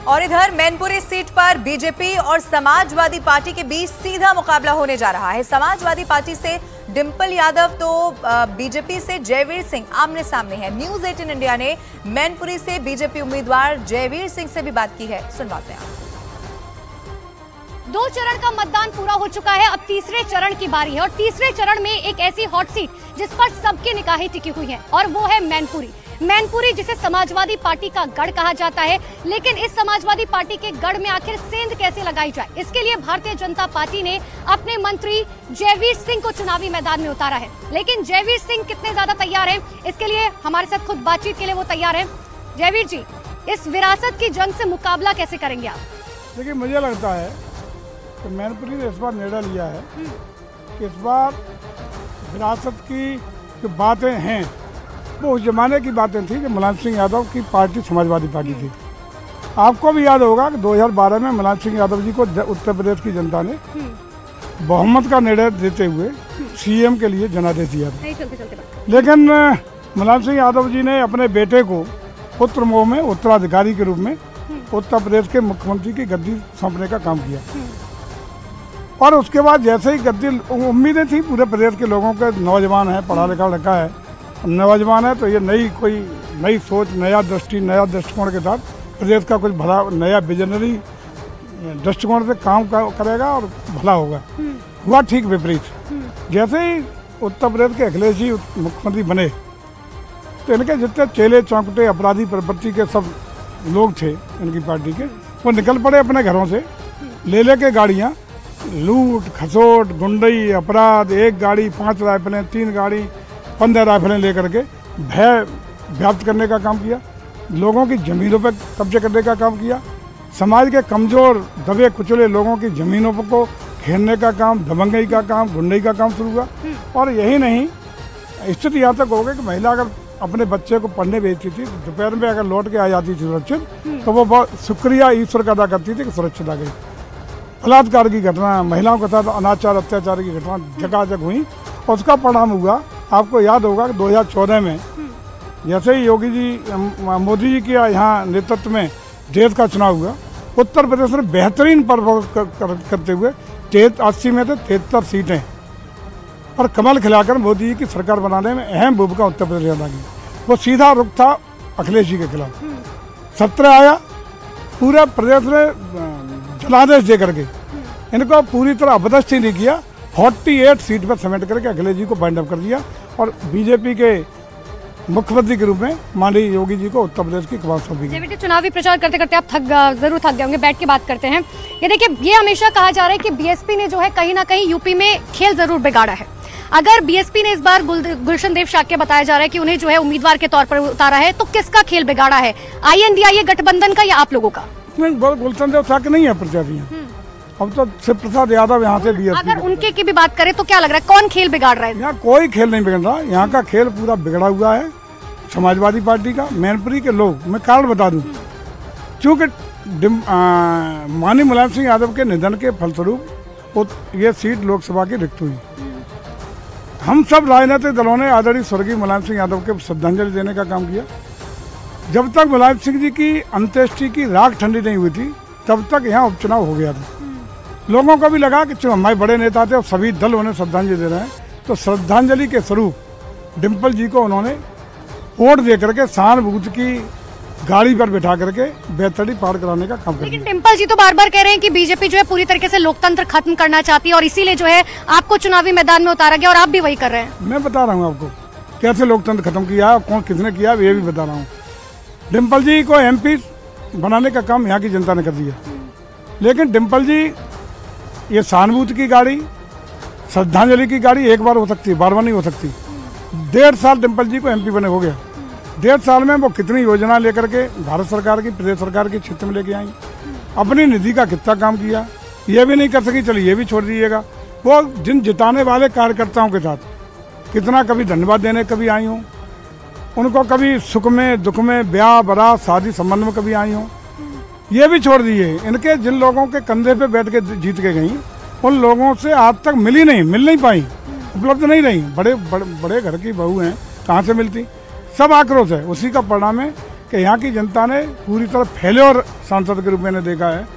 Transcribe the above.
और इधर मैनपुरी सीट पर बीजेपी और समाजवादी पार्टी के बीच सीधा मुकाबला होने जा रहा है। समाजवादी पार्टी से डिंपल यादव तो बीजेपी से जयवीर सिंह आमने सामने है। न्यूज 18 इंडिया ने मैनपुरी से बीजेपी उम्मीदवार जयवीर सिंह से भी बात की है, सुनवाते हैं। 2 चरण का मतदान पूरा हो चुका है, अब तीसरे चरण की बारी है और तीसरे चरण में एक ऐसी हॉट सीट जिस पर सबकी निगाहें टिकी हुई हैं और वो है मैनपुरी। मैनपुरी जिसे समाजवादी पार्टी का गढ़ कहा जाता है, लेकिन इस समाजवादी पार्टी के गढ़ में आखिर सेंध कैसे लगाई जाए, इसके लिए भारतीय जनता पार्टी ने अपने मंत्री जयवीर सिंह को चुनावी मैदान में उतारा है। लेकिन जयवीर सिंह कितने ज्यादा तैयार हैं, इसके लिए हमारे साथ खुद बातचीत के लिए वो तैयार हैं। जयवीर जी, इस विरासत की जंग से मुकाबला कैसे करेंगे आप? देखिए, मुझे लगता है कि मैनपुरी ने इस बार निर्णय लिया है कि इस बार विरासत की जो बातें हैं वो उस जमाने की बातें थी कि मुलायम सिंह यादव की पार्टी समाजवादी पार्टी थी। आपको भी याद होगा कि 2012 में मुलायम सिंह यादव जी को उत्तर प्रदेश की जनता ने बहुमत का निर्णय देते हुए सीएम के लिए जनादेश दिया था। लेकिन मुलायम सिंह यादव जी ने अपने बेटे को पुत्र मोह में उत्तराधिकारी के रूप में उत्तर प्रदेश के मुख्यमंत्री की गद्दी सौंपने का काम किया और उसके बाद जैसे ही गद्दी, उम्मीदें थी पूरे प्रदेश के लोगों के, नौजवान है, पढ़ा लिखा लड़का है, नौजवान है, तो ये नई सोच, नया दृष्टिकोण के साथ प्रदेश का कुछ भला नया विजनरी दृष्टिकोण से काम करेगा और भला होगा। हुआ ठीक विपरीत। जैसे ही उत्तर प्रदेश के अखिलेश जी मुख्यमंत्री बने तो इनके जितने चेले चौंकटे अपराधी प्रवृत्ति के सब लोग थे इनकी पार्टी के, वो निकल पड़े अपने घरों से ले के गाड़ियाँ, लूट खसोट गुंडई अपराध, 1 गाड़ी 5 राइफलें, 3 गाड़ी 15 राइफलें लेकर के भय व्याप्त करने का काम किया, लोगों की ज़मीनों पर कब्जे करने का काम किया, समाज के कमज़ोर दबे कुचले लोगों की ज़मीनों को घेरने का काम, दबंगई का काम, गुंडई का काम शुरू हुआ। और यही नहीं, स्थिति यहाँ तक हो गई कि महिला अगर अपने बच्चे को पढ़ने भेजती थी, दोपहर में अगर लौट के आ जाती थी सुरक्षित, तो वो बहुत शुक्रिया ईश्वर का अदा करती थी कि सुरक्षित आ गई। बलात्कार की घटना, महिलाओं के साथ अनाचार अत्याचार की घटना जगह जगह हुई। उसका परिणाम हुआ, आपको याद होगा कि 2014 में जैसे ही योगी जी मोदी जी के यहाँ नेतृत्व में देश का चुनाव हुआ, उत्तर प्रदेश में बेहतरीन परफॉर्म करते हुए 80 में से 73 सीटें और कमल खिलाकर मोदी जी की सरकार बनाने में अहम भूमिका उत्तर प्रदेश अदा की। वो सीधा रुख था अखिलेश जी के खिलाफ। 17 आया, पूरा प्रदेश में जनादेश दे करके इनको पूरी तरह अपदस्थ नहीं किया, 48 सीट पर समेट करके अखिलेश जी को बाइंड अप कर दिया और बीजेपी के मुख्यमंत्री के रूप में माननीय योगी जी को उत्तर प्रदेश की कमान सौंपी गई। चुनावी प्रचार करते करते आप जरूर थक गए होंगे, बैठ के बात करते हैं। ये देखिए, ये हमेशा कहा जा रहा है कि बीएसपी ने जो है कहीं ना कहीं यूपी में खेल जरूर बिगाड़ा है। अगर बीएसपी ने इस बार गुलशन देव शाक्य बताया जा रहा है कि उन्हें जो है उम्मीदवार के तौर पर उतारा है, तो किसका खेल बिगाड़ा है, INDIA गठबंधन का या आप लोगों का? गुलशन देव शाक्य नहीं है प्रत्याशी, अब तो शिव प्रसाद यादव यहाँ से बीएसपी। अगर उनके की भी बात करें तो क्या लग रहा है, कौन खेल बिगाड़ रहा है? यहाँ कोई खेल नहीं बिगड़ रहा, यहाँ का खेल पूरा बिगड़ा हुआ है समाजवादी पार्टी का। मैनपुरी के लोग, मैं कारण बता दूं, चूँकि माननीय मुलायम सिंह यादव के निधन के फलस्वरूप ये सीट लोकसभा की रिक्त हुई। हम सब राजनीतिक दलों ने आदरणीय स्वर्गीय मुलायम सिंह यादव के श्रद्धांजलि देने का काम किया। जब तक मुलायम सिंह जी की अंत्येष्टि की राख ठंडी नहीं हुई थी, तब तक यहाँ उपचुनाव हो गया था। लोगों को भी लगा कि हमारे बड़े नेता थे और सभी दल उन्हें श्रद्धांजलि दे रहे हैं, तो श्रद्धांजलि के स्वरूप डिंपल जी को उन्होंने वोट दे करके सहानुभूति की गाड़ी पर बिठा करके बेहतरी पार कराने का काम किया। लेकिन डिंपल जी तो बार बार कह रहे हैं कि बीजेपी जो है पूरी तरीके से लोकतंत्र खत्म करना चाहती है और इसीलिए जो है आपको चुनावी मैदान में उतारा गया और आप भी वही कर रहे हैं। मैं बता रहा हूँ आपको कैसे लोकतंत्र खत्म किया, कौन किसने किया, ये भी बता रहा हूँ। डिंपल जी को MP बनाने का काम यहाँ की जनता ने कर दिया, लेकिन डिंपल जी ये सहानुभूति की गाड़ी, श्रद्धांजलि की गाड़ी एक बार हो सकती है, बार बार नहीं हो सकती। 1.5 साल डिंपल जी को MP बने हो गया। 1.5 साल में वो कितनी योजना लेकर के भारत सरकार की, प्रदेश सरकार के क्षेत्र में लेके आई, अपनी निधि का कितना काम किया, ये भी नहीं कर सकी, चलिए ये भी छोड़ दीजिएगा। वो जिन जिताने वाले कार्यकर्ताओं के साथ कितना कभी धन्यवाद देने कभी आई हूँ, उनको कभी सुख में दुख में, ब्याह बारात शादी संबंध में कभी आई हूँ, ये भी छोड़ दिए। इनके जिन लोगों के कंधे पे बैठ के जीत के गई, उन लोगों से आज तक मिल नहीं पाई, उपलब्ध नहीं रही। बड़े घर की बहू हैं, कहाँ से मिलती? सब आक्रोश है। उसी का परिणाम है कि यहाँ की जनता ने पूरी तरह फैले और सांसद के रूप में देखा है।